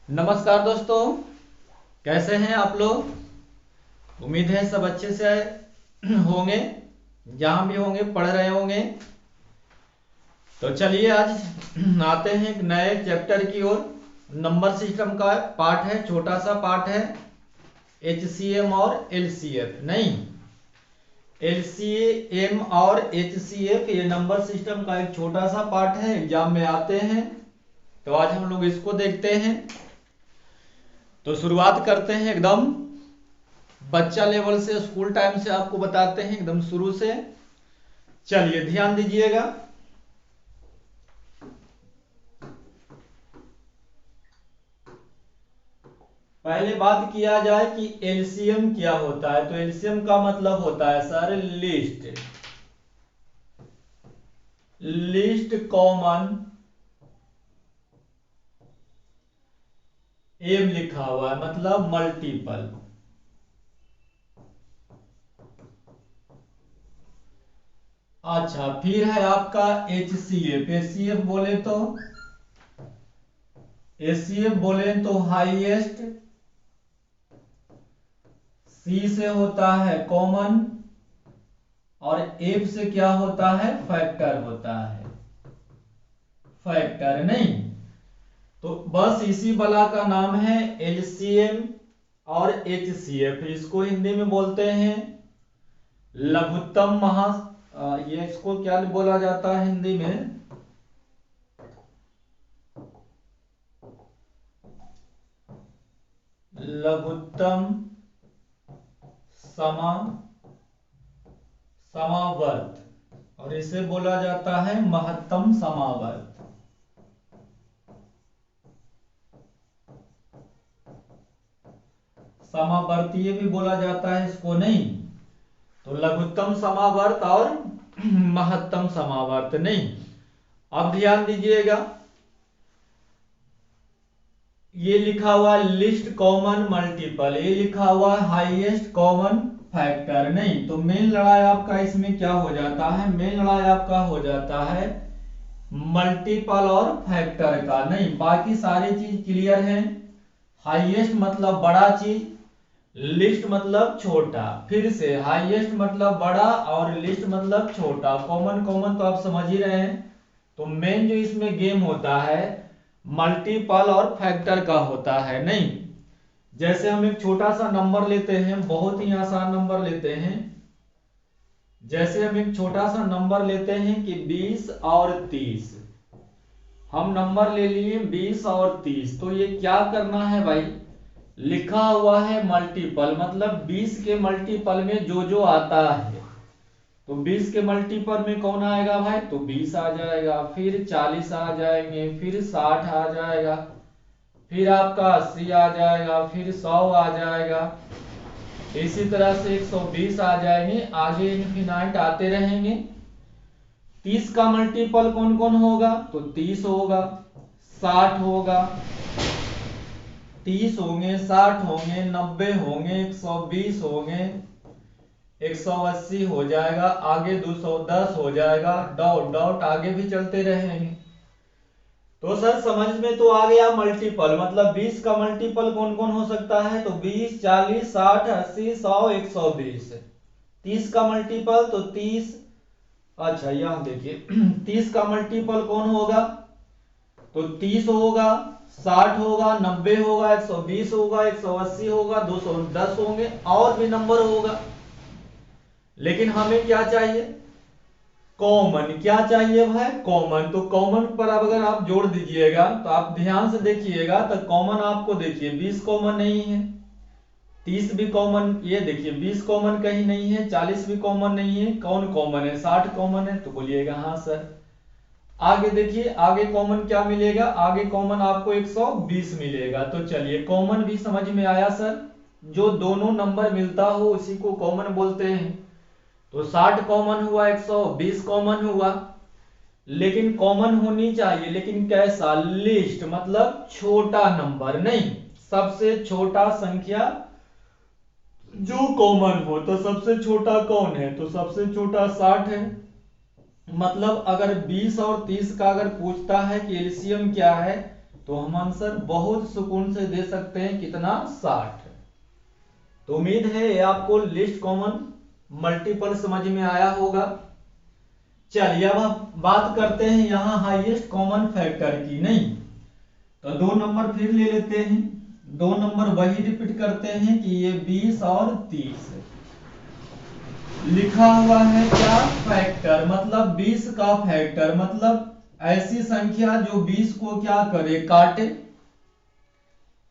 नमस्कार दोस्तों, कैसे हैं आप लोग। उम्मीद है सब अच्छे से होंगे, जहां भी होंगे पढ़ रहे होंगे। तो चलिए आज आते हैं एक नए चैप्टर की ओर। नंबर सिस्टम का पार्ट है, छोटा सा पार्ट है। एचसीएम और एलसीएफ नहीं, एलसीएम और एचसीएफ ये नंबर सिस्टम का एक छोटा सा पार्ट है, एग्जाम में आते हैं। तो आज हम लोग इसको देखते हैं। तो शुरुआत करते हैं एकदम बच्चा लेवल से, स्कूल टाइम से आपको बताते हैं एकदम शुरू से। चलिए ध्यान दीजिएगा। पहले बात किया जाए कि एलसीएम क्या होता है। तो एलसीएम का मतलब होता है sir least, least common, M लिखा हुआ है मतलब मल्टीपल। अच्छा, फिर है आपका एचसीएफ। एचसीएफ बोले तो, एचसीएफ बोले तो हाईएस्ट, सी से होता है कॉमन, और एफ से क्या होता है, फैक्टर होता है। फैक्टर नहीं, तो बस इसी बला का नाम है एलसीएम और एचसीएफ। इसको हिंदी में बोलते हैं लघुत्तम ये इसको क्या बोला जाता है हिंदी में, लघुत्तम समावर्त, और इसे बोला जाता है महत्तम समावर्त। समावर्तीय भी बोला जाता है इसको नहीं। तो लघुत्तम समावर्त और महत्तम समावर्त नहीं। अब ध्यान दीजिएगा, ये लिखा हुआ लिस्ट कॉमन मल्टीपल, ये लिखा हुआ हाईएस्ट कॉमन फैक्टर नहीं। तो मेन लड़ाई आपका इसमें क्या हो जाता है, मेन लड़ाई आपका हो जाता है मल्टीपल और फैक्टर का। नहीं, बाकी सारी चीज क्लियर है। हाईएस्ट मतलब बड़ा चीज, लिस्ट मतलब छोटा। फिर से हाईएस्ट मतलब बड़ा और लिस्ट मतलब छोटा। कॉमन कॉमन तो आप समझ ही रहे हैं। तो मेन जो इसमें गेम होता है मल्टीपल और फैक्टर का होता है। नहीं, जैसे हम एक छोटा सा नंबर लेते हैं, बहुत ही आसान नंबर लेते हैं। जैसे हम एक छोटा सा नंबर लेते हैं कि 20 और 30। हम नंबर ले लिए 20 और 30। तो ये क्या करना है भाई, लिखा हुआ है मल्टीपल, मतलब 20 के मल्टीपल में जो जो आता है। तो 20 के मल्टीपल में कौन आएगा भाई, तो 20 आ जाएगा, फिर 40 आ जाएंगे, फिर 60 आ जाएगा, फिर आपका 80 आ जाएगा, फिर 100 आ जाएगा, इसी तरह से 120 आ जाएंगे, आगे इनफिनाइट आते रहेंगे। 30 का मल्टीपल कौन कौन होगा, तो 30 होगा, 60 होगा, 30 होंगे, 60 होंगे, 90 होंगे, 120 होंगे, 180 हो जाएगा, आगे 210 हो जाएगा, डॉट डॉट आगे भी चलते रहेंगे। तो सर समझ में तो आ गया मल्टीपल, मतलब 20 का मल्टीपल कौन कौन हो सकता है, तो 20, 40, 60, 80, 100, 120। 30 का मल्टीपल तो 30, अच्छा यहां देखिए 30 का मल्टीपल कौन होगा, तो 30 होगा, 60 होगा, 90 होगा, 120 होगा, 180 होगा, 210 होंगे, और भी नंबर होगा। लेकिन हमें क्या चाहिए, कॉमन। क्या चाहिए भाई, कॉमन। तो कॉमन पर अब अगर आप जोड़ दीजिएगा तो आप ध्यान से देखिएगा, तो कॉमन आपको देखिए 20 कॉमन नहीं है, 30 भी कॉमन, ये देखिए 20 कॉमन कहीं नहीं है, 40 भी कॉमन नहीं है, कौन कॉमन है, 60 कॉमन है। तो बोलिएगा हाँ सर। आगे देखिए, आगे कॉमन क्या मिलेगा, आगे कॉमन आपको 120 मिलेगा। तो चलिए कॉमन भी समझ में आया सर, जो दोनों नंबर मिलता हो उसी को कॉमन बोलते हैं। तो 60 कॉमन हुआ, 120 कॉमन हुआ, लेकिन कॉमन होनी चाहिए, लेकिन कैसा, लिस्ट मतलब छोटा नंबर नहीं, सबसे छोटा संख्या जो कॉमन हो। तो सबसे छोटा कौन है, तो सबसे छोटा 60 है। मतलब अगर 20 और 30 का अगर पूछता है कि एलसीएम क्या है, तो हम आंसर बहुत सुकून से दे सकते हैं कितना 60। तो उम्मीद है ये आपको लिस्ट कॉमन मल्टीपल समझ में आया होगा। चलिए अब हम बात करते हैं यहाँ हाईएस्ट कॉमन फैक्टर की। नहीं तो 2 नंबर फिर ले लेते हैं। 2 नंबर वही रिपीट करते हैं कि ये 20 और 30 लिखा हुआ है क्या फैक्टर, मतलब 20 का फैक्टर, मतलब ऐसी संख्या जो 20 को क्या करे काटे।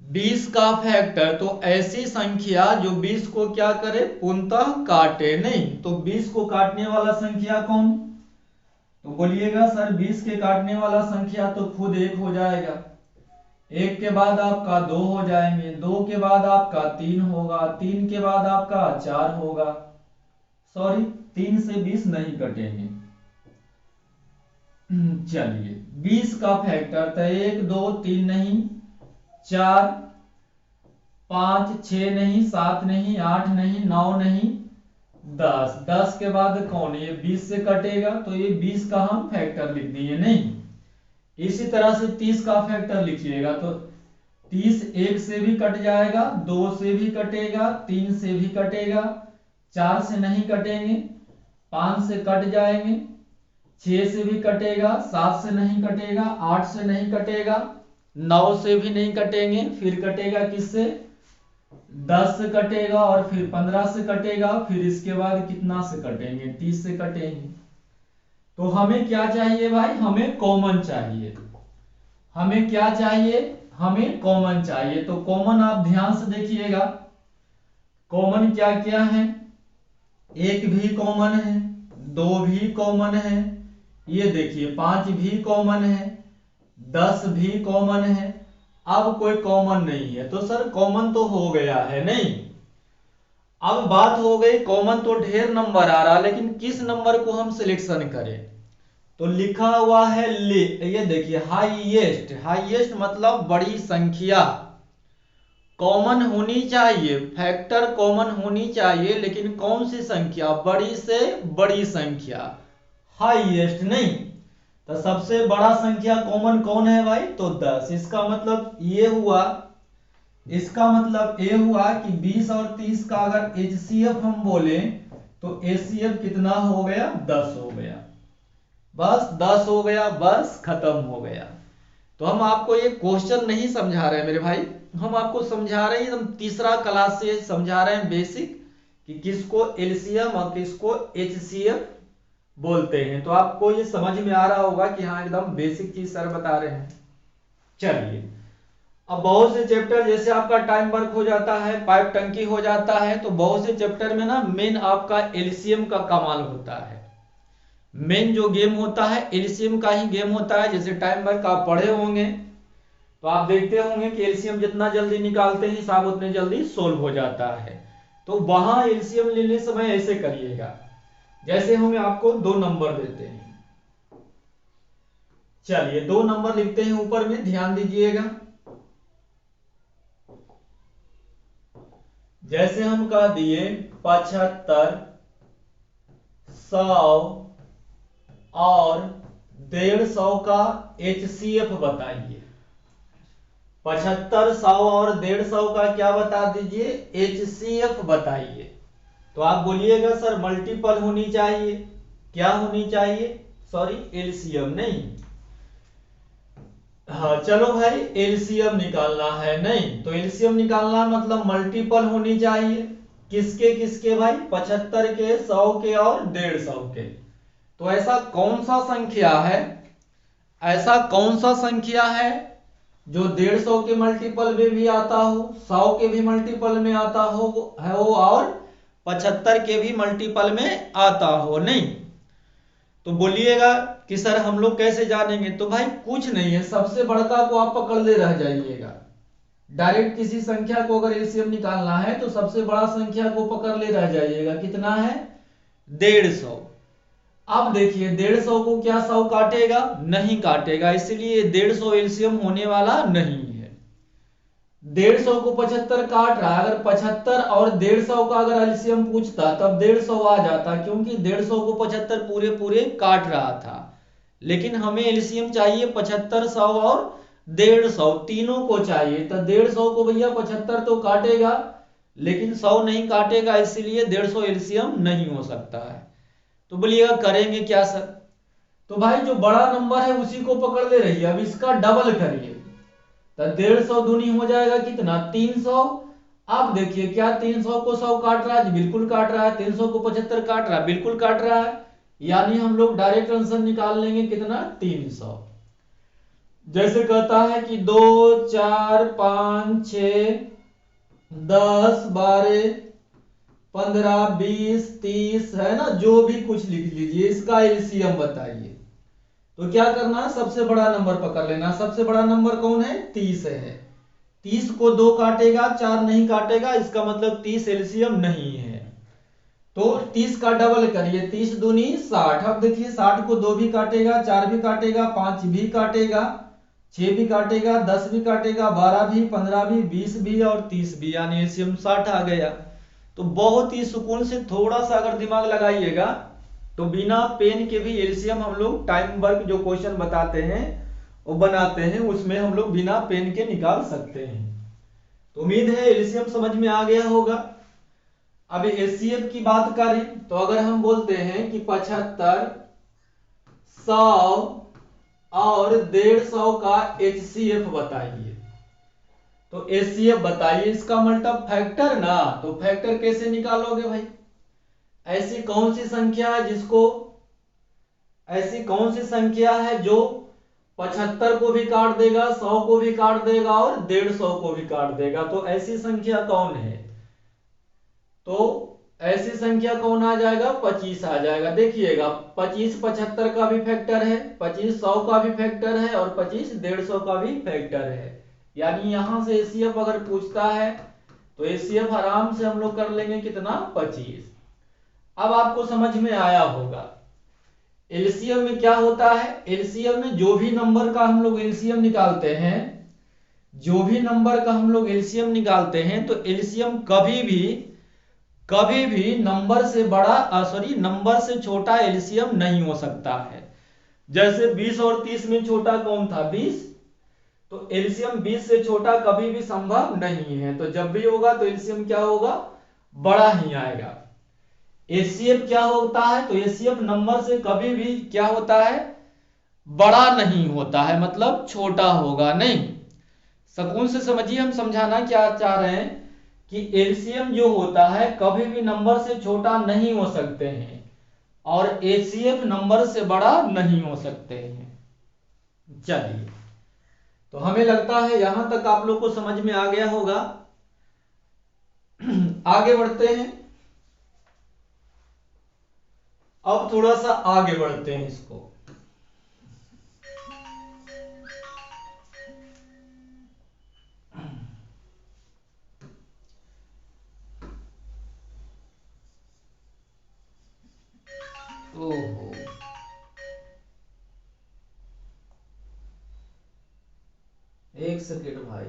20 का फैक्टर तो ऐसी संख्या जो 20 को क्या करे पूर्णतः काटे। नहीं तो 20 को काटने वाला संख्या कौन, तो बोलिएगा सर 20 के काटने वाला संख्या तो खुद 1 हो जाएगा। 1 के बाद आपका 2 हो जाएंगे, 2 के बाद आपका 3 होगा, 3 के बाद आपका 4 होगा। सॉरी 3 से 20 नहीं कटेंगे। चलिए 20 का फैक्टर तो 1 2 3 नहीं, 4 5 6 नहीं, 7 नहीं, 8 नहीं, 9 नहीं, 10। 10 के बाद कौन, ये 20 से कटेगा तो ये 20 का हम फैक्टर लिख दिए। नहीं इसी तरह से 30 का फैक्टर लिखिएगा तो 30 1 से भी कट जाएगा, 2 से भी कटेगा, 3 से भी कटेगा, 4 से नहीं कटेंगे, 5 से कट जाएंगे, 6 से भी कटेगा, 7 से नहीं कटेगा, 8 से नहीं कटेगा, 9 से भी नहीं कटेंगे, फिर कटेगा किससे 10 से कटेगा, और फिर 15 से कटेगा, फिर इसके बाद कितना से कटेंगे 30 से कटेंगे। तो हमें क्या चाहिए भाई, हमें कॉमन चाहिए। हमें क्या चाहिए, हमें कॉमन चाहिए। तो कॉमन आप ध्यान से देखिएगा कॉमन क्या क्या है। 1 भी कॉमन है, 2 भी कॉमन है, ये देखिए 5 भी कॉमन है, 10 भी कॉमन है। अब कोई कॉमन नहीं है तो सर कॉमन तो हो गया है। नहीं अब बात हो गई कॉमन तो ढेर नंबर आ रहा, लेकिन किस नंबर को हम सिलेक्शन करें। तो लिखा हुआ है ये देखिए हाईएस्ट, हाईएस्ट मतलब बड़ी संख्या कॉमन होनी चाहिए, फैक्टर कॉमन होनी चाहिए, लेकिन कौन सी संख्या, बड़ी से बड़ी संख्या हाईएस्ट। नहीं तो सबसे बड़ा संख्या कॉमन कौन है भाई, तो 10। इसका मतलब ये हुआ, इसका मतलब ये हुआ कि 20 और 30 का अगर एचसीएफ हम बोले तो एचसीएफ कितना हो गया 10 हो गया, बस 10 हो गया, बस खत्म हो गया। तो हम आपको ये क्वेश्चन नहीं समझा रहे हैं मेरे भाई, हम आपको समझा रहे हैं, हम तीसरा क्लास से समझा रहे हैं बेसिक कि किसको एलसीएम और किसको एचसीएफ बोलते हैं। तो आपको ये समझ में आ रहा होगा कि हाँ एकदम बेसिक चीज सर बता रहे हैं। चलिए अब बहुत से चैप्टर जैसे आपका टाइम वर्क हो जाता है, पाइप टंकी हो जाता है, तो बहुत से चैप्टर में ना मेन आपका एलसीएम का कमाल होता है। मेन जो गेम होता है एलसीएम का ही गेम होता है। जैसे टाइम वर्क आप पढ़े होंगे तो आप देखते होंगे कि एलसीएम जितना जल्दी निकालते हैं हिसाब उतने जल्दी सोल्व हो जाता है। तो वहां एलसीएम लेने समय ऐसे करिएगा, जैसे हम आपको 2 नंबर देते हैं। चलिए 2 नंबर लिखते हैं ऊपर में, ध्यान दीजिएगा। जैसे हम कह दिए 75, 100 और 150 का एचसीएफ बताइए। 75, 100 और 150 का क्या बता दीजिए, एचसीएफ बताइए। तो आप बोलिएगा सर मल्टीपल होनी चाहिए, क्या होनी चाहिए, सॉरी एलसीएम नहीं। हाँ चलो भाई एलसीएम निकालना है। नहीं तो एलसीएम निकालना मतलब मल्टीपल होनी चाहिए। किसके किसके भाई, 75 के, 100 के और 150 के। तो ऐसा कौन सा संख्या है, ऐसा कौन सा संख्या है जो 150 के मल्टीपल में भी आता हो, 100 के भी मल्टीपल में आता हो और 75 के भी मल्टीपल में आता हो। नहीं तो बोलिएगा कि सर हम लोग कैसे जानेंगे, तो भाई कुछ नहीं है, सबसे बड़का को आप पकड़ ले रह जाइएगा। डायरेक्ट किसी संख्या को अगर एलसीएम निकालना है तो सबसे बड़ा संख्या को पकड़ ले रह जाइएगा, कितना है 150। अब देखिए 150 को क्या 100 काटेगा, नहीं काटेगा, इसलिए 150 एलसीएम होने वाला नहीं है। 150 को 75 काट रहा है, अगर 75 और 150 का अगर एलसीएम पूछता तब 150 आ जाता, क्योंकि 150 को 75 पूरे पूरे काट रहा था। लेकिन हमें एलसीएम चाहिए 75, 100 और 150, तीनों को चाहिए। तो 150 को भैया 75 तो काटेगा, लेकिन 100 नहीं काटेगा, इसीलिए 150 एलसीएम नहीं हो सकता है। तो बोलिएगा करेंगे क्या सर? तो भाई जो बड़ा नंबर है उसी को पकड़ ले रही है, अब इसका डबल करिए। तो 150 दूनी हो जाएगा कितना? 300। अब देखिए क्या 300 को 100 काट रहा है? बिल्कुल काट रहा है। 300 को 75 काट रहा है? बिल्कुल काट रहा है। यानी हम लोग डायरेक्ट आंसर निकाल लेंगे कितना? 300। जैसे कहता है कि 2 4 5 6 10 12 15 20 30 है ना, जो भी कुछ लिख लीजिए, इसका एलसीएम बताइए। तो क्या करना है? सबसे बड़ा नंबर पकड़ लेना। सबसे बड़ा नंबर कौन है? 30 है। 30 को 2 काटेगा, 4 नहीं काटेगा, इसका मतलब 30 एलसीएम नहीं है। तो 30 का डबल करिए, 30 दूनी 60। अब देखिए 60 को 2 भी काटेगा, 4 भी काटेगा, 5 भी काटेगा, 6 भी काटेगा, 10 भी काटेगा, 12 भी, 15 भी, 20 भी और 30 भी, यानी एलसीएम 60 आ गया। तो बहुत ही सुकून से थोड़ा सा अगर दिमाग लगाइएगा तो बिना पेन के भी एलसीएम हम लोग टाइम वर्क जो क्वेश्चन बताते हैं वो बनाते हैं, उसमें हम लोग बिना पेन के निकाल सकते हैं। तो उम्मीद है एलसीएम समझ में आ गया होगा। अब एचसीएफ की बात करें तो अगर हम बोलते हैं कि 75, 100 और 150 का एचसीएफ बताइए, तो एचसीएफ बताइए, इसका मतलब फैक्टर ना। तो फैक्टर कैसे निकालोगे भाई? ऐसी कौन सी संख्या है जिसको, ऐसी कौन सी संख्या है जो 75 को भी काट देगा, 100 को भी काट देगा और 150 को भी काट देगा? तो ऐसी संख्या कौन है? तो ऐसी संख्या कौन आ जाएगा? 25 आ जाएगा। देखिएगा 25 75 का भी फैक्टर है, 25 100 का भी फैक्टर है और 25 150 का भी फैक्टर है। यानी यहां से एचसीएफ अगर पूछता है तो एचसीएफ आराम से हम लोग कर लेंगे कितना? 25। अब आपको समझ में आया होगा एलसीएम में क्या होता है। एलसीएम में जो भी नंबर का हम लोग एलसीएम निकालते हैं, जो भी नंबर का हम लोग एलसीएम निकालते हैं, तो एलसीएम कभी भी नंबर से बड़ा नंबर से छोटा एलसीएम नहीं हो सकता है। जैसे 20 और 30 में छोटा कौन था? 20। तो एलसीएम 20 से छोटा कभी भी संभव नहीं है। तो जब भी होगा तो एलसीएम क्या होगा? बड़ा ही आएगा। एचसीएफ क्या होता है? तो एचसीएफ नंबर से कभी भी क्या होता है? बड़ा नहीं होता है, मतलब छोटा होगा नहीं। सुकून से समझिए, हम समझाना क्या चाह रहे हैं कि एलसीएम जो होता है कभी भी नंबर से छोटा नहीं हो सकते हैं और एचसीएफ नंबर से बड़ा नहीं हो सकते हैं। चलिए, तो हमें लगता है यहां तक आप लोग को समझ में आ गया होगा। आगे बढ़ते हैं। अब थोड़ा सा आगे बढ़ते हैं इसको। ओहो, एक सेकेंड भाई,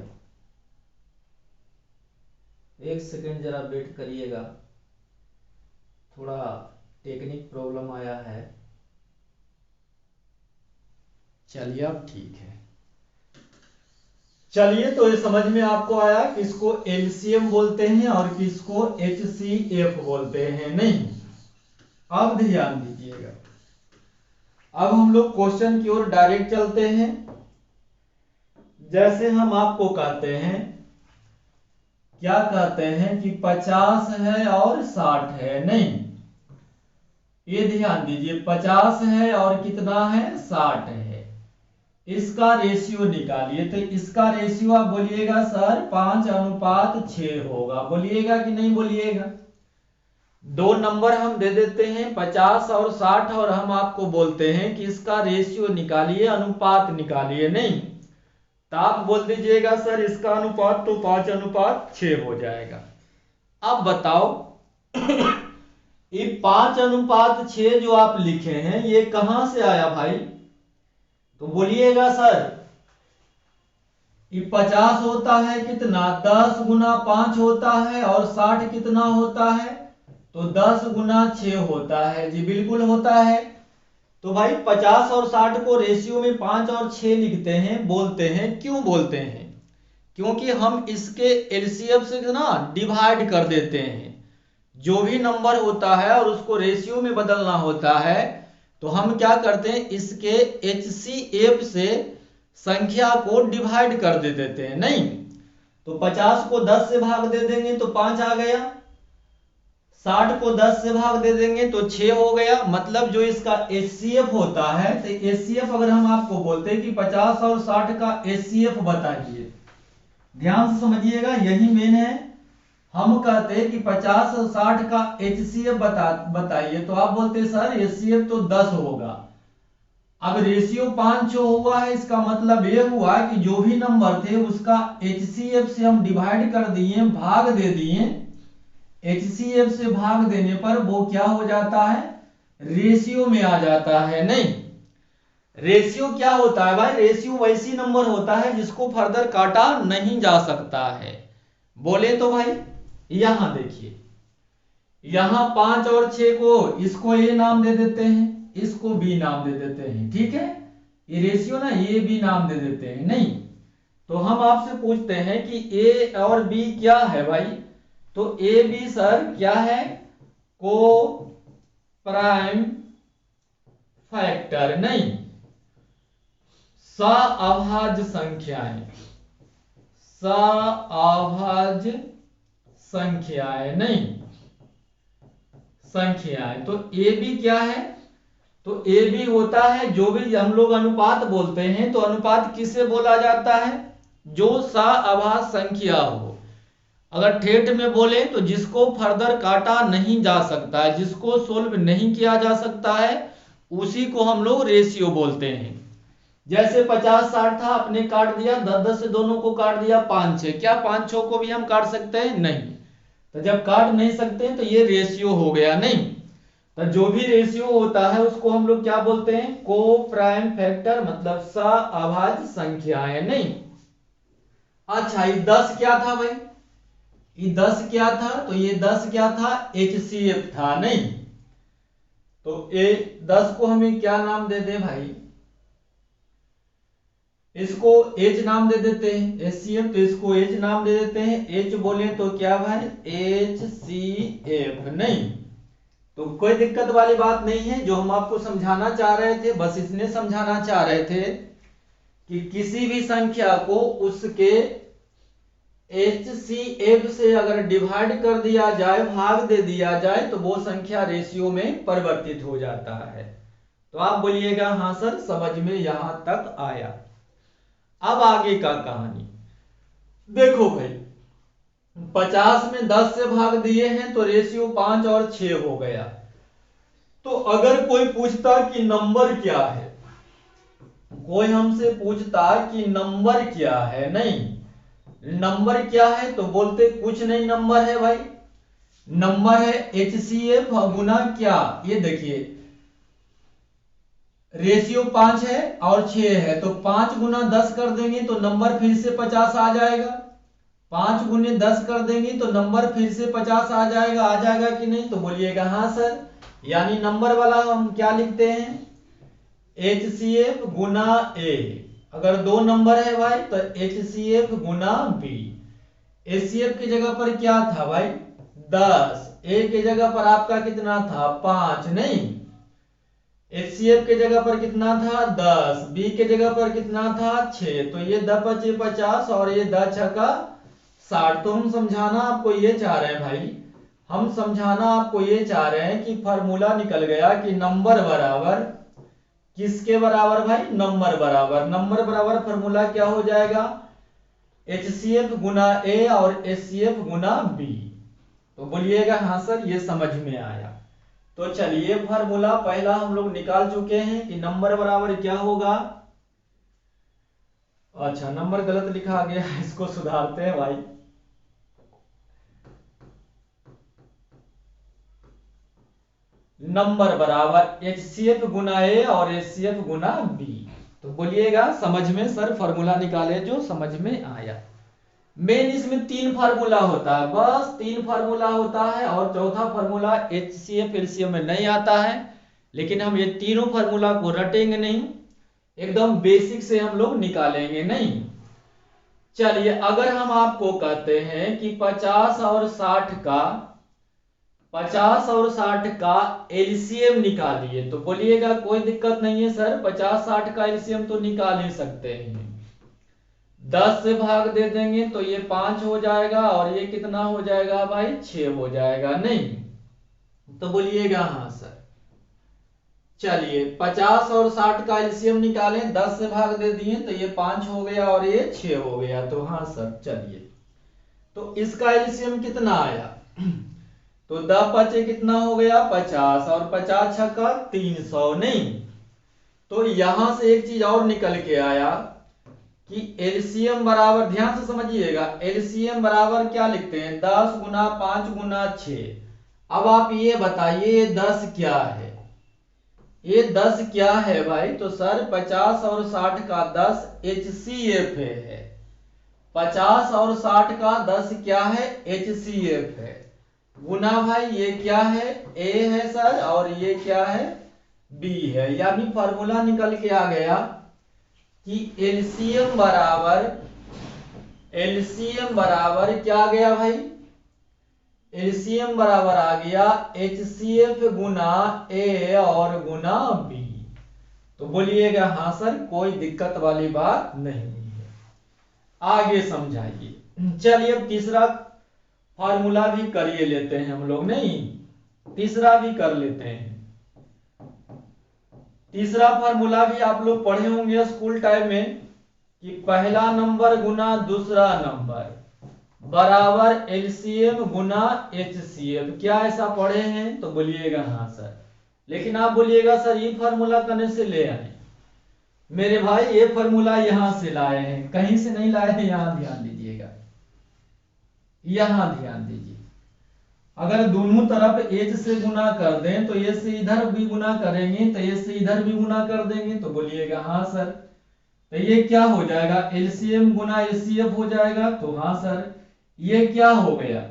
एक सेकेंड जरा वेट करिएगा, थोड़ा टेक्निक प्रॉब्लम आया है। चलिए अब ठीक है। चलिए, तो ये समझ में आपको आया कि इसको एलसीएम बोलते हैं और किसको एचसीएफ बोलते हैं नहीं। अब ध्यान दीजिएगा, अब हम लोग क्वेश्चन की ओर डायरेक्ट चलते हैं। जैसे हम आपको कहते हैं, क्या कहते हैं कि 50 है और 60 है नहीं, ये ध्यान दीजिए, 50 है और कितना है? 60 है। इसका रेशियो निकालिए। तो इसका रेशियो आप बोलिएगा सर 5:6 होगा, बोलिएगा कि नहीं बोलिएगा? दो नंबर हम दे देते हैं 50 और 60 और हम आपको बोलते हैं कि इसका रेशियो निकालिए, अनुपात निकालिए नहीं, तो आप बोल दीजिएगा सर इसका अनुपात तो 5:6 हो जाएगा। अब बताओ ये 5:6 जो आप लिखे हैं ये कहां से आया भाई? तो बोलिएगा सर ये 50 होता है कितना? 10 गुना 5 होता है और 60 कितना होता है? तो 10 गुना 6 होता है। जी बिल्कुल होता है। तो भाई 50 और 60 को रेशियो में 5 और 6 लिखते हैं, बोलते हैं, क्यों बोलते हैं? क्योंकि हम इसके एलसीएम से ना डिवाइड कर देते हैं। जो भी नंबर होता है और उसको रेशियो में बदलना होता है तो हम क्या करते हैं, इसके एचसीएफ से संख्या को डिवाइड कर देते हैं। नहीं तो 50 को 10 से भाग दे देंगे तो 5 आ गया, 60 को 10 से भाग दे देंगे तो 6 हो गया। मतलब जो इसका एचसीएफ होता है, तो एचसीएफ अगर हम आपको बोलते हैं कि 50 और 60 का एचसीएफ बताइए, ध्यान से समझिएगा, यही मेन है। हम कहते हैं कि 50 और 60 का एचसीएफ बताइए, तो आप बोलते हैं सर एचसीएफ तो 10 होगा। अब रेशियो 5-6 हुआ है, इसका मतलब ये हुआ कि जो भी नंबर थे उसका एचसीएफ से हम डिवाइड कर दिए, भाग दे दिए। एचसीएफ से भाग देने पर वो क्या हो जाता है, रेशियो में आ जाता है। नहीं, रेशियो क्या होता है भाई, रेशियो वैसी नंबर होता है जिसको फर्दर काटा नहीं जा सकता है। बोले तो भाई यहां देखिए, यहां 5 और 6 को इसको ए नाम दे देते हैं, इसको बी नाम दे देते हैं, ठीक है, ये रेशियो ना ए बी नाम दे देते हैं। नहीं तो हम आपसे पूछते हैं कि ए और बी क्या है भाई, तो ए बी सर क्या है, को प्राइम फैक्टर। नहीं, सअभाज्य संख्याएं, सअभाज्य संख्याएं, नहीं संख्याएं। तो ए बी क्या है, तो ए बी होता है, जो भी हम लोग अनुपात बोलते हैं तो अनुपात किसे बोला जाता है, जो सअभाज्य संख्या हो। अगर ठेठ में बोले तो जिसको फर्दर काटा नहीं जा सकता है, जिसको सोल्व नहीं किया जा सकता है, उसी को हम लोग रेशियो बोलते हैं। जैसे 50-60 था, आपने काट दिया, 10-10 से दोनों को काट दिया, 5-6, क्या 5-6 को भी हम काट सकते हैं? नहीं। तो जब काट नहीं सकते तो ये रेशियो हो गया। नहीं तो जो भी रेशियो होता है उसको हम लोग क्या बोलते हैं, को प्राइम फैक्टर, मतलब सअभाज्य संख्याएं। नहीं अच्छा, ये 10 क्या था भाई, ये 10 क्या था, तो ये 10 क्या था, एचसीएफ था। नहीं तो ए 10 को हमें क्या नाम दे दे भाई, इसको एच नाम दे देते हैं, एचसीएफ, तो इसको एच नाम दे देते हैं। एच बोले तो क्या भाई, एच सी एफ। नहीं तो कोई दिक्कत वाली बात नहीं है, जो हम आपको समझाना चाह रहे थे बस इसने समझाना चाह रहे थे कि किसी भी संख्या को उसके एचसीएफ से अगर डिवाइड कर दिया जाए, भाग दे दिया जाए, तो वो संख्या रेशियो में परिवर्तित हो जाता है। तो आप बोलिएगा हाँ सर समझ में यहां तक आया। अब आगे का कहानी देखो भाई, 50 में 10 से भाग दिए हैं तो रेशियो 5 और 6 हो गया। तो अगर कोई पूछता कि नंबर क्या है, कोई हमसे पूछता कि नंबर क्या है, नहीं नंबर क्या है, तो बोलते कुछ नहीं, नंबर है भाई, नंबर है एचसीएफ गुना क्या, ये देखिए रेशियो 5 है और 6 है, तो 5 गुना 10 कर देंगे तो नंबर फिर से 50 आ जाएगा। 5 गुने 10 कर देंगे तो नंबर फिर से 50 आ जाएगा कि नहीं, तो बोलिएगा हाँ सर। यानी नंबर वाला हम क्या लिखते हैं, एचसीएफ गुना ए। अगर 2 नंबर है भाई तो एचसीएफ गुना बी। एचसीएफ की जगह पर क्या था भाई, 10, ए की जगह पर आपका कितना था, 5। नहीं एचसीएफ के जगह पर कितना था, 10, बी के जगह पर कितना था, 6। तो ये 10 × 5 = 50 और ये 10 × 6 = 60। तो हम समझाना आपको ये चाह रहे हैं भाई, हम समझाना आपको ये चाह रहे हैं कि फार्मूला निकल गया कि नंबर बराबर किसके बराबर भाई, नंबर बराबर, नंबर बराबर फार्मूला क्या हो जाएगा, एचसीएफ गुना ए और एचसीएफ गुना बी। तो बोलिएगा हाँ सर ये समझ में आया। तो चलिए फार्मूला पहला हम लोग निकाल चुके हैं कि नंबर बराबर क्या होगा। अच्छा नंबर गलत लिखा गया है, इसको सुधारते हैं भाई। नंबर बराबर एचसीएफ गुना ए और एचसीएफ गुना बी। तो बोलिएगा समझ में सर फार्मूला निकाले जो समझ में आया। मेन इसमें 3 फार्मूला होता है, बस 3 फार्मूला होता है, और चौथा फार्मूला एचसीएफ एलसीएम में नहीं आता है। लेकिन हम ये तीनों फार्मूला को रटेंगे नहीं, एकदम बेसिक से हम लोग निकालेंगे नहीं। चलिए अगर हम आपको कहते हैं कि 50 और 60 का एलसीएम निकालिए, तो बोलिएगा कोई दिक्कत नहीं है सर, 50-60 का एलसीएम तो निकाल ही सकते हैं। 10 से भाग दे देंगे तो ये 5 हो जाएगा और ये कितना हो जाएगा भाई, 6 हो जाएगा नहीं, तो बोलिएगा हाँ सर। चलिए 50 और 60 का एलसीएम निकालें, 10 से भाग दे दिए तो ये 5 हो गया और ये 6 हो गया, तो हाँ सर। चलिए तो इसका एलसीएम कितना आया, तो 10 पचे कितना हो गया 50 और 50 छक्का 300 नहीं। तो यहां से एक चीज और निकल के आया कि एलसीएम बराबर, ध्यान से समझिएगा, एलसीएम बराबर क्या लिखते हैं, 10 गुना 5 गुना 6। अब आप ये बताइए ये 10 क्या है, ये 10 क्या है भाई, तो सर 50 और 60 का 10 HCF है। 50 और 60 का 10 क्या है, HCF है, गुना भाई ये क्या है, A है सर, और ये क्या है, B है। यानी फार्मूला निकल के आ गया कि एलसीएम बराबर क्या आ गया भाई, एलसीएम बराबर आ गया HCF गुना A और गुना B। तो बोलिएगा हाँ सर, कोई दिक्कत वाली बात नहीं है। आगे समझाइए। चलिए अब तीसरा फार्मूला भी करिए लेते हैं हम लोग, नहीं तीसरा भी कर लेते हैं। तीसरा फार्मूला भी आप लोग पढ़े होंगे स्कूल टाइम में कि पहला नंबर गुना दूसरा नंबर बराबर एलसीएम गुना एचसीएफ। क्या ऐसा पढ़े हैं, तो बोलिएगा हाँ सर। लेकिन आप बोलिएगा सर ये फार्मूला कहाँ से ले आए, मेरे भाई ये फार्मूला यहां से लाए हैं, कहीं से नहीं लाए हैं, यहां ध्यान दीजिएगा, यहां ध्यान दीजिए। अगर दोनों तरफ एच से गुना कर दें तो ये से इधर भी गुना करेंगे तो ये से इधर भी गुना कर देंगे, तो बोलिएगा हाँ सर। तो ये क्या हो जाएगा, एलसीएम गुना एचसीएफ हो जाएगा, तो हाँ सर। ये क्या हो गया,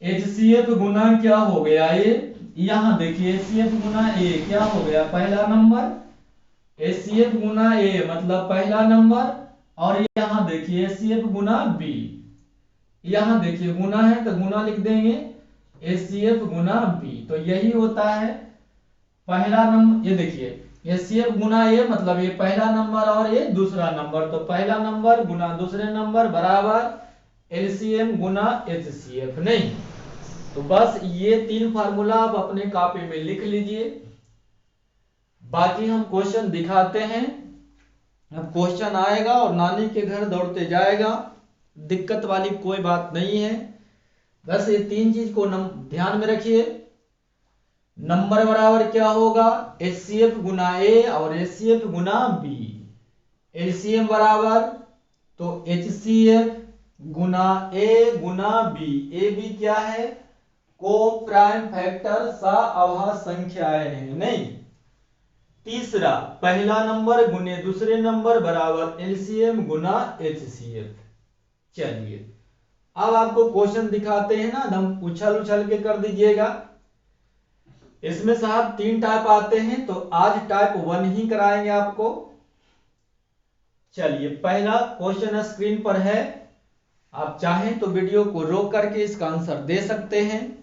एचसीएफ गुना क्या हो गया, ये यहां देखिए एचसीएफ गुना ए क्या हो गया, पहला नंबर, एचसीएफ गुना ए मतलब पहला नंबर, और यहां देखिए एचसीएफ गुना बी, यहां देखिए गुना है तो गुना लिख देंगे एचसीएफ गुना बी। तो यही होता है पहला नंबर, ये देखिए एचसीएफ गुना ए मतलब ये पहला नंबर और ये दूसरा नंबर, तो पहला नंबर गुना दूसरे नंबर बराबर एलसीएम गुना एचसीएफ नहीं। तो बस ये तीन फार्मूला आप अपने कॉपी में लिख लीजिए। बाकी हम क्वेश्चन दिखाते हैं, अब क्वेश्चन आएगा और नानी के घर दौड़ते जाएगा, दिक्कत वाली कोई बात नहीं है। बस ये तीन चीज को ध्यान में रखिए। नंबर बराबर क्या होगा, एचसीएफ गुना ए और एचसीएफ गुना बी। एलसीएम बराबर तो एचसीएफ गुना ए गुना बी। ए बी क्या है, को प्राइम फैक्टर सह संख्याएं हैं नहीं। तीसरा पहला नंबर गुने दूसरे नंबर बराबर एलसीएम गुना एचसीएफ। चलिए अब आपको क्वेश्चन दिखाते हैं ना, एकदम उछल उछल के कर दीजिएगा। इसमें साहब 3 टाइप आते हैं, तो आज टाइप 1 ही कराएंगे आपको। चलिए पहला क्वेश्चन स्क्रीन पर है, आप चाहें तो वीडियो को रोक करके इसका आंसर दे सकते हैं।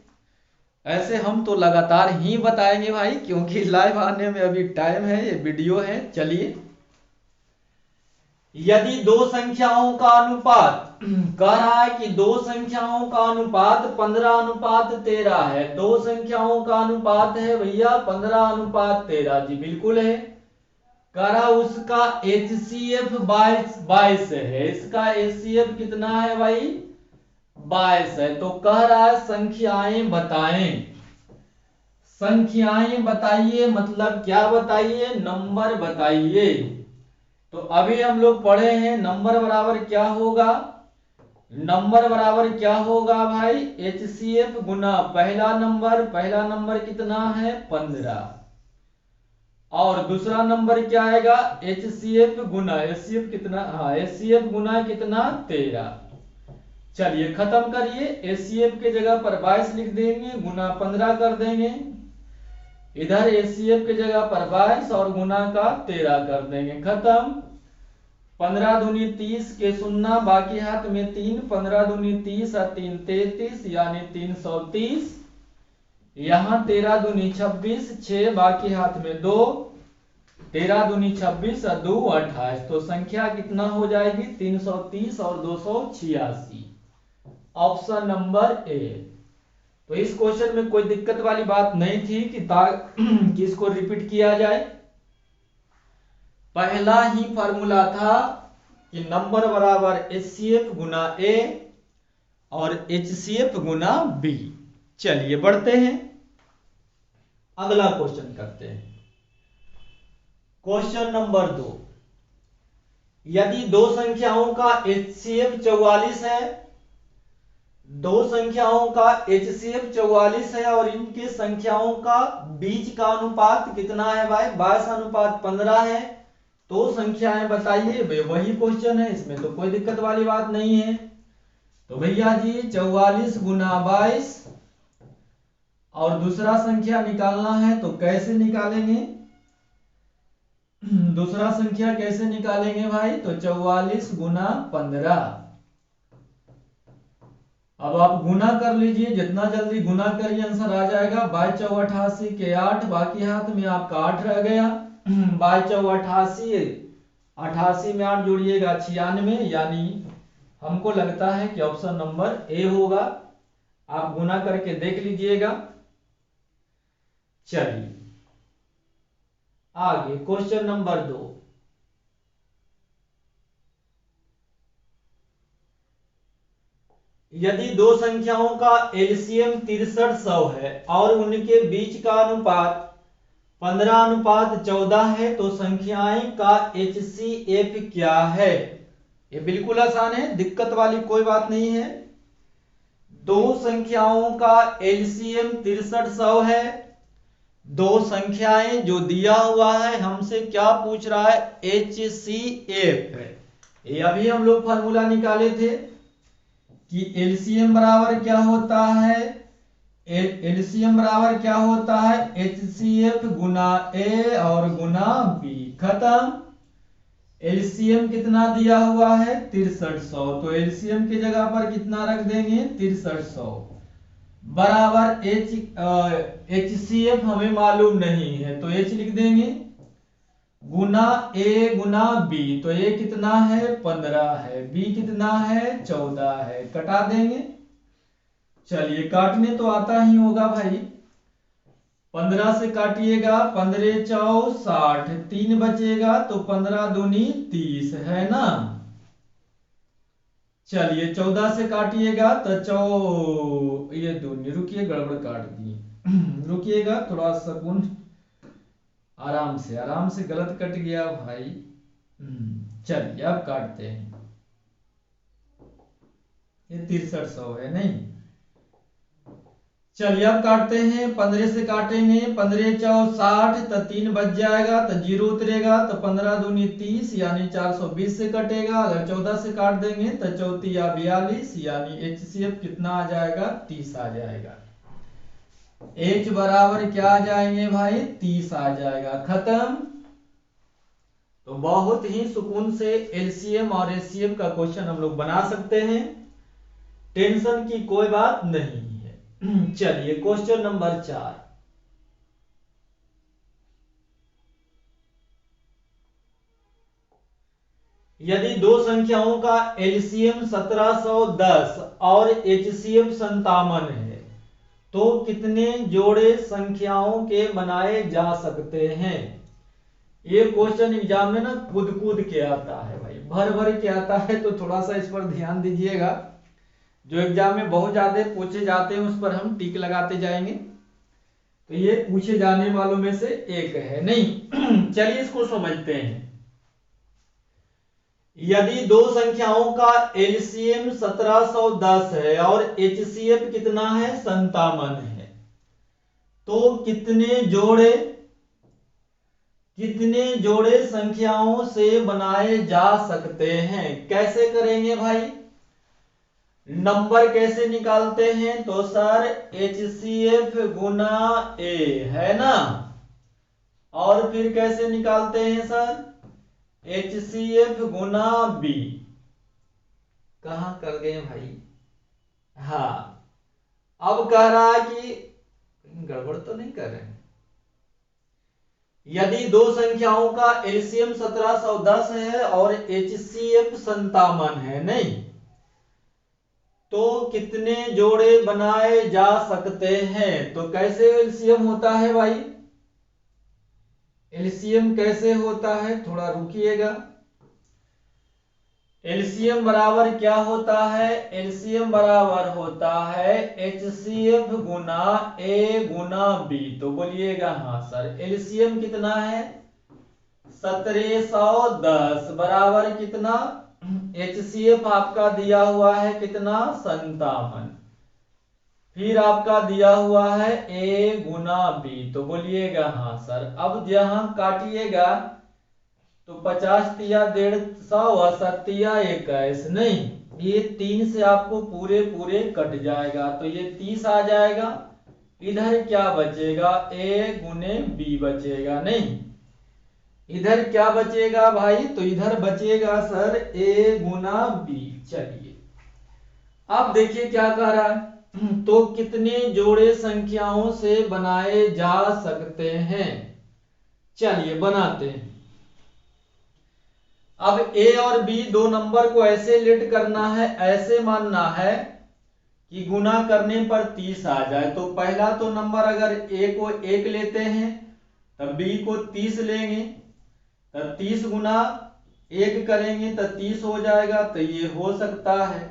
ऐसे हम तो लगातार ही बताएंगे भाई, क्योंकि लाइव आने में अभी टाइम है, ये वीडियो है। चलिए, यदि दो संख्याओं का अनुपात कह रहा है कि दो संख्याओं का अनुपात 15:13 है। दो संख्याओं का अनुपात है भैया 15:13, जी बिल्कुल है। कह रहा उसका एचसीएफ 22 है, इसका एचसीएफ कितना है भाई 22 है। तो कह रहा है संख्याएं बताएं। संख्याएं बताइए मतलब क्या बताइए, नंबर बताइए। तो अभी हम लोग पढ़े हैं नंबर बराबर क्या होगा, नंबर बराबर क्या होगा भाई एचसीएफ गुना पहला नंबर कितना है 15, और दूसरा नंबर क्या आएगा एचसीएफ गुना एचसीएफ कितना, हाँ एचसीएफ गुना कितना 13। चलिए खत्म करिए, एचसीएफ के जगह पर 22 लिख देंगे, गुना 15 कर देंगे। इधर एचसीएफ की जगह पर 22 और गुना का 13 कर देंगे, खत्म। 15 दूनी 30 के सुन्ना, बाकी हाथ में 3, 15 दूनी 30 और 3 33 यानी 330। यहाँ 13 दूनी 26, 6 बाकी हाथ में 2, 13 दूनी 26 और 2 28। तो संख्या कितना हो जाएगी 330 और 286। Option number A. तो इस क्वेश्चन में कोई दिक्कत वाली बात नहीं थी कि इसको रिपीट किया जाए। पहला ही फॉर्मूला था कि नंबर बराबर एचसीएफ गुना ए और एचसीएफ गुना बी। चलिए बढ़ते हैं, अगला क्वेश्चन करते हैं। क्वेश्चन नंबर 2, यदि दो संख्याओं का एचसीएफ 44 है, दो संख्याओं का एचसीएफ 44 है और इनकी संख्याओं का बीच का अनुपात कितना है भाई 22:15 है, तो संख्याएं बताइए। वही क्वेश्चन है, इसमें तो कोई दिक्कत वाली बात नहीं है। तो भैया जी 44 गुना 22 और दूसरा संख्या निकालना है तो कैसे निकालेंगे, दूसरा संख्या कैसे निकालेंगे भाई, तो 44 गुना 15। अब आप गुना कर लीजिए, जितना जल्दी गुना करिए आंसर आ जाएगा। 22 चौ 88 के 8, बाकी हाथ में आपका 8 रह गया। 22 चौ 88, 88 में 8 जोड़िएगा 96, यानी हमको लगता है कि ऑप्शन नंबर ए होगा। आप गुना करके देख लीजिएगा। चलिए आगे क्वेश्चन नंबर 2, यदि दो संख्याओं का एलसीएम 6300 है और उनके बीच का अनुपात 15:14 है, तो संख्याएं का एचसीएफ क्या है। ये बिल्कुल आसान है, दिक्कत वाली कोई बात नहीं है। दो संख्याओं का एलसीएम 6300 है, दो संख्याएं जो दिया हुआ है हमसे क्या पूछ रहा है, एचसीएफ है। ये अभी हम लोग फॉर्मूला निकाले थे कि एलसीएम बराबर क्या होता है, एलसीएम बराबर क्या होता है एचसीएफ गुना ए और गुना बी, खत्म। एलसीएम कितना दिया हुआ है 6300, तो एलसीएम की जगह पर कितना रख देंगे 6300 बराबर एचसीएफ हमें मालूम नहीं है तो एच लिख देंगे गुना ए गुना बी। तो ए कितना है 15 है, बी कितना है 14 है, कटा देंगे। चलिए काटने तो आता ही होगा भाई, 15 से काटिएगा 15 चौ 60, 3 बचेगा तो 15 दूनी 30 है ना। चलिए 14 से काटिएगा तो ये दूनी, रुकिए गड़बड़ काट दिए रुकिएगा थोड़ा सेकंड, आराम से गलत कट गया भाई। चलिए अब काटते हैं, ये 6300 है नहीं। चलिए अब काटते हैं, 15 से काटेंगे 15 चौ 60 तो 3 बच जाएगा तो 0 उतरेगा तो 15 दूनी 30 यानी 420 से कटेगा। अगर 14 से काट देंगे तो 34 या 42 यानी एचसीएफ कितना आ जाएगा 30 आ जाएगा। एच बराबर क्या आ जाएंगे भाई 30 आ जाएगा, खत्म। तो बहुत ही सुकून से एलसीएम और एचसीएफ का क्वेश्चन हम लोग बना सकते हैं, टेंशन की कोई बात नहीं है। चलिए क्वेश्चन नंबर 4, यदि दो संख्याओं का एलसीएम 1710 और एचसीएफ 57 है, तो कितने जोड़े संख्याओं के बनाए जा सकते हैं। ये क्वेश्चन एग्जाम में ना कूद के आता है भाई, भर के आता है, तो थोड़ा सा इस पर ध्यान दीजिएगा। जो एग्जाम में बहुत ज्यादा पूछे जाते हैं उस पर हम टिक लगाते जाएंगे, तो ये पूछे जाने वालों में से एक है नहीं। चलिए इसको समझते हैं। यदि दो संख्याओं का एलसीएम 1710 है और एचसीएफ कितना है 57 है, तो कितने जोड़े संख्याओं से बनाए जा सकते हैं। कैसे करेंगे भाई, नंबर कैसे निकालते हैं, तो सर एचसीएफ गुना ए है ना, और फिर कैसे निकालते हैं सर? HCF गुना B। कहां कर गए भाई? हाँ, अब कह रहा है कि गड़बड़ तो नहीं कर रहे हैं। यदि दो संख्याओं का एलसीएम 1710 है और HCF 57 है, नहीं तो कितने जोड़े बनाए जा सकते हैं? तो कैसे एलसीएम होता है भाई? एलसीएम कैसे होता है, थोड़ा रुकिएगा। एलसीएम बराबर क्या होता है? एलसीएम बराबर होता है HCF Guna A Guna B। तो बोलिएगा हाँ सर। एलसीएम कितना है? 1710 बराबर कितना? HCF आपका दिया हुआ है कितना? 57। फिर आपका दिया हुआ है A गुना B। तो बोलिएगा हाँ सर। अब यहां काटिएगा तो 50 तिया 150 सत्तिया 21, नहीं ये 3 से आपको पूरे पूरे कट जाएगा तो ये 30 आ जाएगा। इधर क्या बचेगा? A गुने B बचेगा, नहीं इधर क्या बचेगा भाई? तो इधर बचेगा सर A गुना B। चलिए अब देखिए क्या कह रहा है। तो कितने जोड़े संख्याओं से बनाए जा सकते हैं? चलिए बनाते हैं। अब A और B दो नंबर को ऐसे लेट करना है, ऐसे मानना है कि गुना करने पर 30 आ जाए। तो पहला तो नंबर अगर A को 1 लेते हैं तब B को 30 लेंगे, तब 30 गुना 1 करेंगे तो 30 हो जाएगा। तो ये हो सकता है।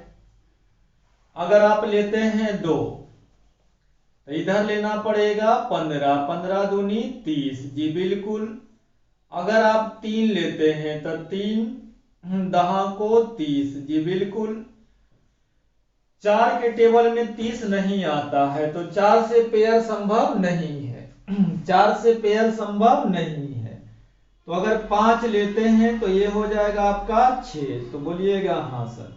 अगर आप लेते हैं 2 तो इधर लेना पड़ेगा 15, 15 दूनी 30 जी बिल्कुल। अगर आप 3 लेते हैं तो 3 दहा को 30 जी बिल्कुल। 4 के टेबल में 30 नहीं आता है तो 4 से पेयर संभव नहीं है। 4 से पेयर संभव नहीं है। तो अगर 5 लेते हैं तो ये हो जाएगा आपका 6। तो बोलिएगा हाँ सर।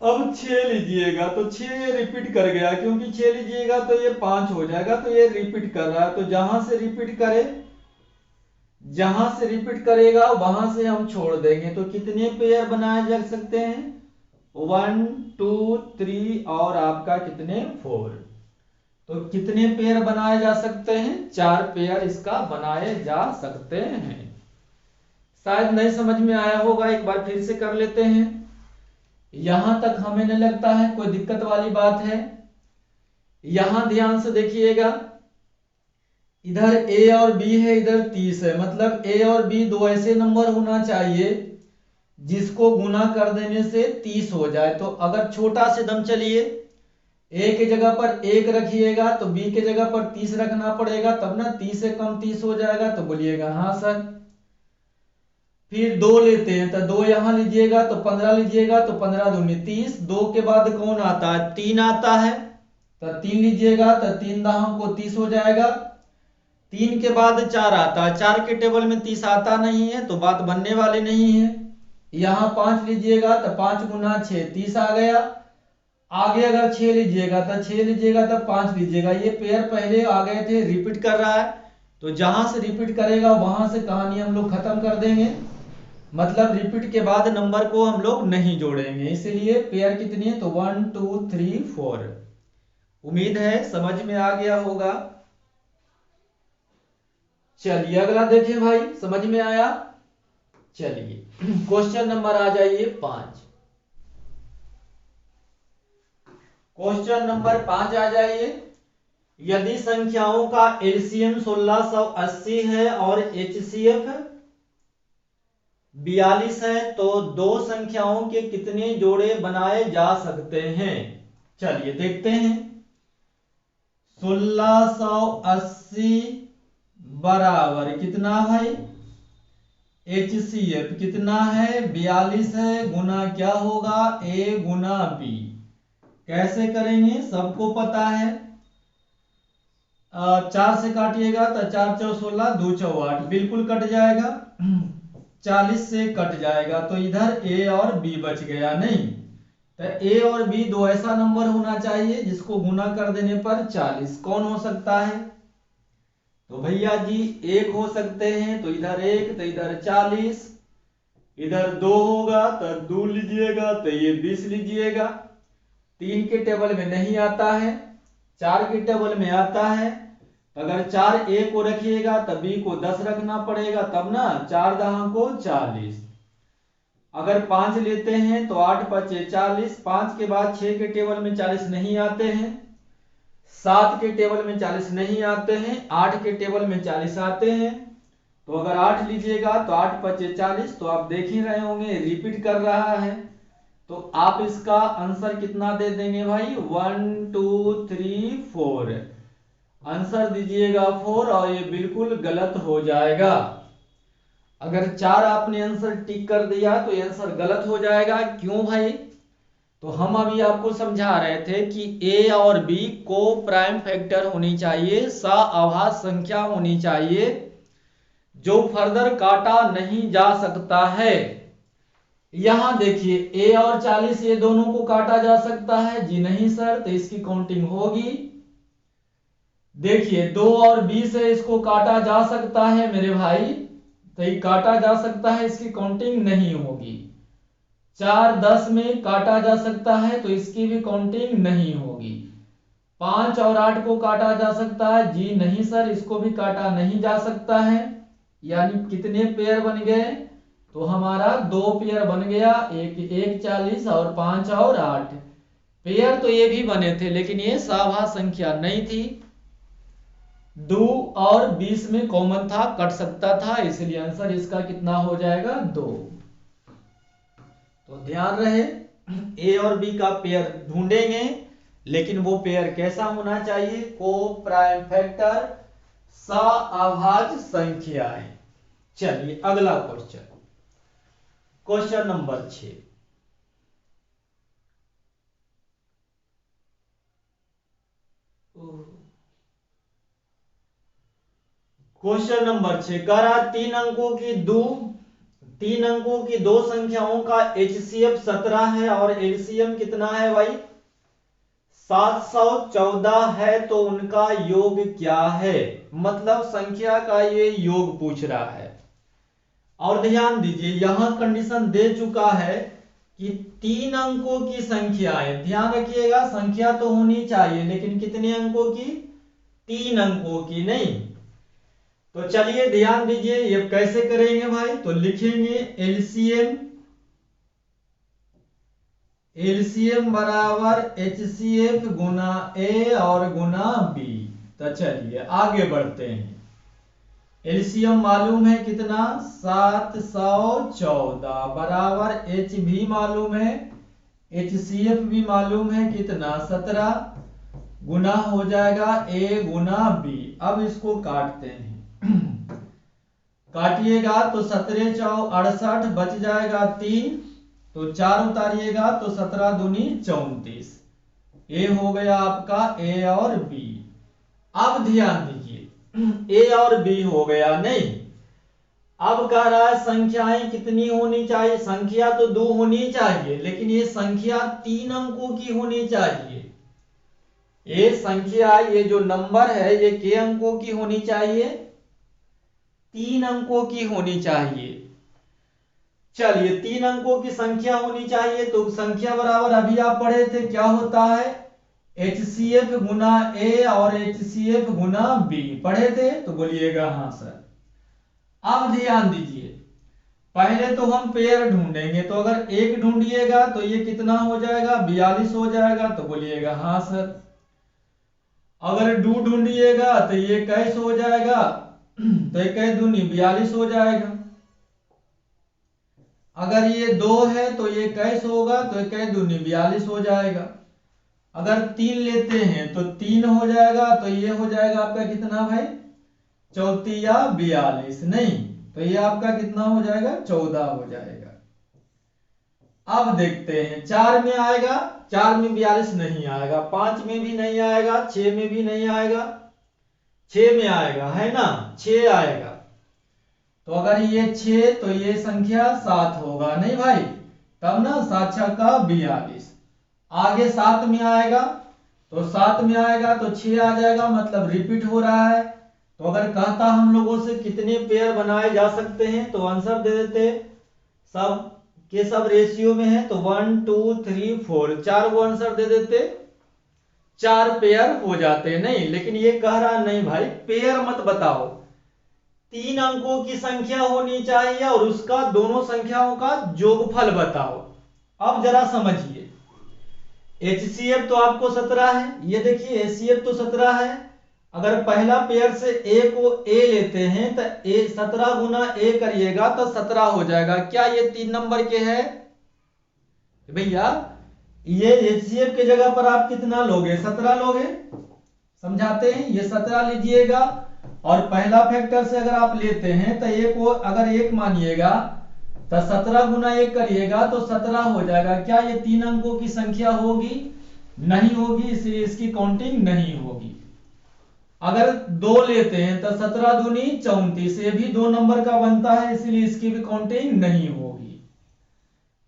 अब 6 लीजिएगा तो 6 रिपीट कर गया, क्योंकि 6 लीजिएगा तो ये 5 हो जाएगा तो ये रिपीट कर रहा है। तो जहां से रिपीट करे, जहां से रिपीट करेगा वहां से हम छोड़ देंगे। तो कितने पेयर बनाए जा सकते हैं? 1 2 3 और आपका कितने 4। तो कितने पेयर बनाए जा सकते हैं? 4 पेयर इसका बनाए जा सकते हैं। शायद नहीं समझ में आया होगा, एक बार फिर से कर लेते हैं। यहां तक हमें नहीं लगता है कोई दिक्कत वाली बात है। यहां ध्यान से देखिएगा, इधर A और B है, इधर 30 है, मतलब A और B दो ऐसे नंबर होना चाहिए जिसको गुना कर देने से 30 हो जाए। तो अगर छोटा से दम चलिए, A के जगह पर 1 रखिएगा तो B के जगह पर 30 रखना पड़ेगा, तब ना 30 से कम 30 हो जाएगा। तो बोलिएगा हाँ सर। फिर 2 लेते हैं तो 2 यहां लीजिएगा तो 15 लीजिएगा तो 15 दूनी 30। 2 के बाद कौन आता है? 3 आता है तो 3 लीजिएगा तो 3 दहां को 30 हो जाएगा। 3 के बाद 4 आता है, 4 के टेबल में 30 आता नहीं है तो बात बनने वाली नहीं है। यहाँ 5 लीजिएगा तो 5 गुना 6 30 आ गया। आगे अगर 6 लीजिएगा तो 6 लीजिएगा तो 5 लीजिएगा। ये पेयर पहले आ गए थे, रिपीट कर रहा है तो जहां से रिपीट करेगा वहां से कहानी हम लोग खत्म कर देंगे। मतलब रिपीट के बाद नंबर को हम लोग नहीं जोड़ेंगे, इसलिए पेयर कितनी है? तो 1 2 3 4। उम्मीद है समझ में आ गया होगा। चलिए अगला देखें भाई, समझ में आया? चलिए क्वेश्चन नंबर आ जाइए 5। क्वेश्चन नंबर 5 आ जाइए। यदि संख्याओं का एलसीएम 1680 है और HCF 42 है तो दो संख्याओं के कितने जोड़े बनाए जा सकते हैं? चलिए देखते हैं। 1680 बराबर कितना भाई? HCF कितना है? 42 है, गुना क्या होगा? A Guna B। कैसे करेंगे? सबको पता है। 4 से काटिएगा तो 4 चौ 16 2 चौ 8 बिल्कुल कट जाएगा। 40 से कट जाएगा तो इधर A और B बच गया, नहीं तो A और B दो ऐसा नंबर होना चाहिए जिसको गुना कर देने पर 40। कौन हो सकता है? तो भैया जी 1 हो सकते हैं, तो इधर 1 तो इधर 40, इधर 2 होगा तो 2 लीजिएगा तो ये 20 लीजिएगा। 3 के टेबल में नहीं आता है, 4 के टेबल में आता है। अगर 4 A को रखिएगा तब B को 10 रखना पड़ेगा, तब ना 4 दहा को 40। अगर 5 लेते हैं तो 8 पचे 40, 5 के बाद 6 के टेबल में 40 नहीं आते हैं, 7 के टेबल में 40 नहीं आते हैं, 8 के टेबल में 40 आते हैं। तो अगर 8 लीजिएगा तो 8 पचे 40, तो आप देख ही रहे होंगे रिपीट कर रहा है। तो आप इसका आंसर कितना दे देंगे भाई, 1 2 3 4। आंसर दीजिएगा 4 और ये बिल्कुल गलत हो जाएगा। अगर 4 आपने आंसर टिक कर दिया तो ये आंसर गलत हो जाएगा। क्यों भाई? तो हम अभी आपको समझा रहे थे कि ए और बी को प्राइम फैक्टर होनी चाहिए, सअभाज्य संख्या होनी चाहिए जो फर्दर काटा नहीं जा सकता है। यहां देखिए ए और 40 ये दोनों को काटा जा सकता है? जी नहीं सर, तो इसकी काउंटिंग होगी। देखिए 2 और 20 है, इसको काटा जा सकता है मेरे भाई, तो ये काटा जा सकता है, इसकी काउंटिंग नहीं होगी। 4 10 में काटा जा सकता है, तो इसकी भी काउंटिंग नहीं होगी। 5 और 8 को काटा जा सकता है? जी नहीं सर, इसको भी काटा नहीं जा सकता है। यानी कितने पेयर बन गए? तो हमारा 2 पेयर बन गया, एक 40 और 5 और 8 पेयर तो ये भी बने थे, लेकिन ये सअभाज्य संख्या नहीं थी। 2 और 20 में कॉमन था, कट सकता था, इसलिए आंसर इसका कितना हो जाएगा, 2। तो ध्यान रहे ए और बी का पेयर ढूंढेंगे, लेकिन वो पेयर कैसा होना चाहिए, को प्राइम फैक्टर, सअभाज्य संख्याएं। चलिए अगला question, question number 6। Question number 6 कह रहा 3 अंकों की दो संख्याओं का HCF 17 है और LCM कितना है भाई, 714 है, तो उनका योग क्या है? मतलब संख्या का ये योग पूछ रहा है। और ध्यान दीजिए यहां कंडीशन दे चुका है कि 3 अंकों की संख्याएं, ध्यान रखिएगा संख्या तो होनी चाहिए, लेकिन कितने अंकों की, 3 अंकों की नहीं। तो चलिए ध्यान दीजिए ये कैसे करेंगे भाई, तो लिखेंगे एलसीएम बराबर HCF गुना A और गुना B। तो चलिए आगे बढ़ते हैं। एलसीएम मालूम है कितना, 714 बराबर H भी मालूम है, HCF भी मालूम है कितना, 17 गुना हो जाएगा A गुना B। अब इसको काटते हैं, काटिएगा तो 17 चौ 68 बच जाएगा 3, तो 4 उतारिएगा तो 17 दूनी 34। ए हो गया आपका ए और बी। अब ध्यान दीजिए ए और बी हो गया नहीं, अब कह रहा है संख्याएं कितनी होनी चाहिए, संख्या तो 2 होनी चाहिए, लेकिन ये संख्या 3 अंकों की होनी चाहिए। ये संख्या, ये जो नंबर है ये के अंकों की होनी चाहिए, 3 अंकों की होनी चाहिए। चलिए 3 अंकों की संख्या होनी चाहिए, तो संख्या बराबर अभी आप पढ़े थे क्या होता है, HCF गुना A और HCF गुना B पढ़े थे, तो बोलिएगा हाँ सर। अब ध्यान दीजिए पहले तो हम पेयर ढूंढेंगे, तो अगर 1 ढूंढिएगा तो ये कितना हो जाएगा, 42 हो जाएगा, तो बोलिएगा हाँ सर। अगर 2 ढूंढिएगा तो ये कैसे हो जाएगा, तो 1 दूनी 42 हो जाएगा। अगर ये 2 है तो ये कैसे होगा, तो 1 दूनी 42 हो जाएगा। अगर 3 लेते हैं तो 3 हो जाएगा, तो ये हो जाएगा आपका कितना भाई, 34 या 42 नहीं, तो ये आपका कितना हो जाएगा, 14 हो जाएगा। अब देखते हैं 4 में आएगा, 4 में 42 नहीं आएगा, 5 में भी नहीं आएगा, 6 में भी नहीं आएगा, 6 में आएगा है ना, 6 आएगा। तो अगर ये 6 तो ये संख्या 7 होगा नहीं भाई, तब ना 7 6 का 42। आगे 7 में आएगा, तो 7 में आएगा तो 6 आ जाएगा, मतलब रिपीट हो रहा है, तो अगर कहता हम लोगों से कितने पेयर बनाए जा सकते हैं तो आंसर दे देते सब के सब रेशियो में है तो 1 2 3 4 चार को आंसर दे देते 4 पेयर हो जाते। नहीं, लेकिन ये कह रहा नहीं भाई पेयर मत बताओ, 3 अंकों की संख्या होनी चाहिए और उसका दोनों संख्याओं का जोगफल बताओ। अब जरा समझिए, HCF तो आपको 17 है, ये देखिए HCF तो 17 है। अगर पहला पेयर से A को A लेते हैं तो A 17 गुना A करिएगा तो 17 हो जाएगा। क्या ये 3 नंबर के है भैया? ये HCF के जगह पर आप कितना लोगे? 17 लोगे। समझाते हैं, ये 17 लीजिएगा और पहला फैक्टर से अगर आप लेते हैं तो A को अगर 1 मानिएगा तो 17 गुना 1 करिएगा तो 17 हो जाएगा। क्या ये 3 अंकों की संख्या होगी? नहीं होगी, इसलिए इसकी काउंटिंग नहीं होगी। अगर 2 लेते हैं तो 17 दूनी 34, ये भी 2 नंबर का बनता है, इसलिए इसकी भी काउंटिंग नहीं होगी।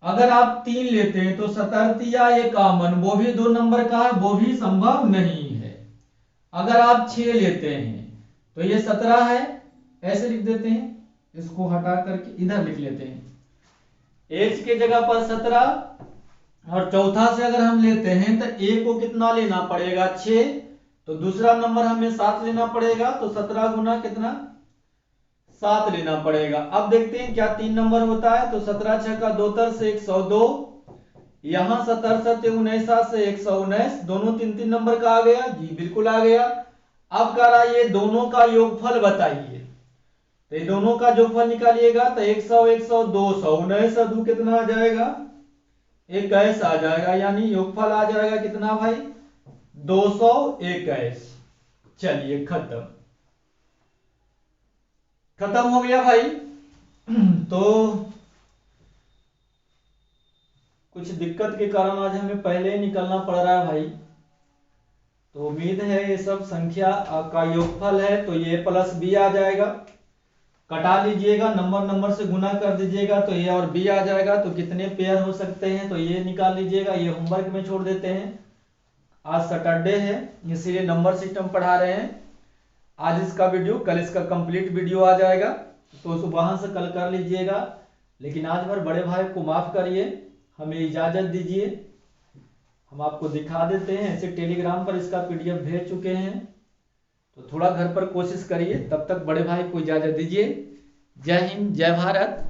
अगर आप 3 लेते हैं तो 17 ये कॉमन, वो भी 2 नंबर का है, वो भी संभव नहीं है। अगर आप 6 लेते हैं तो ये 17 है, ऐसे लिख देते हैं, इसको हटा करके इधर लिख लेते हैं, H के जगह पर 17 और चौथा से अगर हम लेते हैं तो A को कितना लेना पड़ेगा? 6, तो दूसरा नंबर हमें 7 लेना पड़ेगा, तो 17 गुना कितना? 7 लेना पड़ेगा। अब देखते हैं क्या 3 नंबर होता है, तो 17 6 का 2 से 102, यहां 17 7 19 से 119, दोनों 3 नंबर का आ गया जी, बिल्कुल आ गया। अब कह रहा ये दोनों का योगफल बताइए, तो ये दोनों का जोगफल निकालिएगा तो 100 100 200, 19 और 2 कितना आ जाएगा? 21 आ जाएगा, यानी योगफल आ जाएगा कितना भाई? 221। चलिए खत्म हो गया भाई। तो कुछ दिक्कत के कारण आज हमें पहले ही निकलना पड़ रहा है भाई, तो उम्मीद है ये सब संख्या का योगफल है तो ये प्लस बी आ जाएगा। कटा लीजिएगा, नंबर से गुना कर दीजिएगा तो ये और बी आ जाएगा। तो कितने पेयर हो सकते हैं तो ये निकाल लीजिएगा, ये होमवर्क में छोड़ देते हैं। आज सैटरडे है इसीलिए नंबर सिस्टम पढ़ा रहे हैं। आज इसका वीडियो, कल इसका कंप्लीट वीडियो आ जाएगा, तो वहां से कल कर लीजिएगा। लेकिन आज भर बड़े भाई को माफ करिए, हमें इजाजत दीजिए, हम आपको दिखा देते हैं। ऐसे टेलीग्राम पर इसका PDF भेज चुके हैं, तो थोड़ा घर पर कोशिश करिए। तब तक बड़े भाई को इजाजत दीजिए। जय हिंद, जय भारत।